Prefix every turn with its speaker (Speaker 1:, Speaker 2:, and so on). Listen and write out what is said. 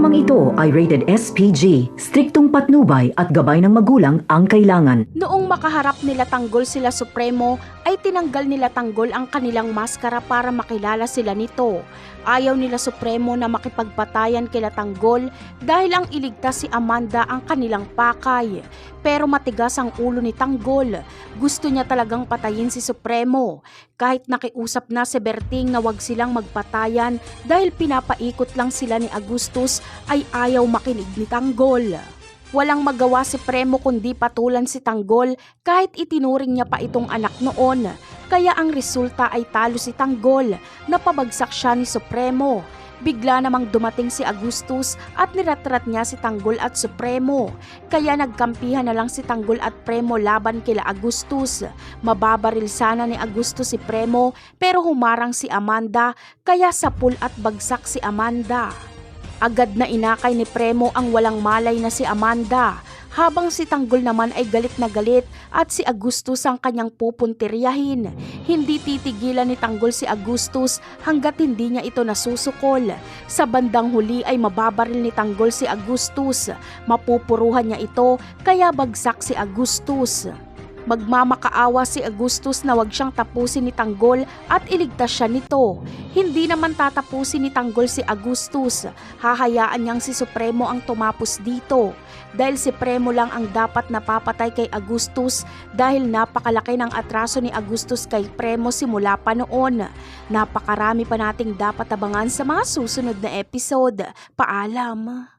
Speaker 1: Programang ito ay rated SPG, striktong patnubay at gabay ng magulang ang kailangan.
Speaker 2: Noong makaharap nila Tanggol sila Supremo, ay tinanggal nila Tanggol ang kanilang maskara para makilala sila nito. Ayaw nila Supremo na makipagpatayan kila Tanggol dahil ang iligtas si Amanda ang kanilang pakay. Pero matigas ang ulo ni Tanggol. Gusto niya talagang patayin si Supremo. Kahit nakiusap na si Berting na wag silang magpatayan dahil pinapaikot lang sila ni Agustus, ay ayaw makinig ni Tanggol. Walang magawa si Premo kundi patulan si Tanggol kahit itinuring niya pa itong anak noon. Kaya ang resulta ay talo si Tanggol, napabagsak siya ni Supremo. Bigla namang dumating si Agustus at niratrat niya si Tanggol at Supremo. Kaya nagkampihan na lang si Tanggol at Premo laban kila Agustus. Mababaril sana ni Agustus si Premo pero humarang si Amanda kaya sapul at bagsak si Amanda. Agad na inakay ni Premo ang walang malay na si Amanda, habang si Tanggol naman ay galit na galit at si Agustus ang kanyang pupuntiryahin. Hindi titigilan ni Tanggol si Agustus hanggat hindi niya ito nasusukol. Sa bandang huli ay mababaril ni Tanggol si Agustus. Mapupuruhan niya ito kaya bagsak si Agustus. Magmamakaawa si Agustus na wag siyang tapusin ni Tanggol at iligtas siya nito. Hindi naman tatapusin ni Tanggol si Agustus. Hahayaan niyang si Supremo ang tumapos dito. Dahil si Premo lang ang dapat napapatay kay Agustus dahil napakalaki ng atraso ni Agustus kay Premo simula pa noon. Napakarami pa nating dapat abangan sa mga susunod na episode. Paalam!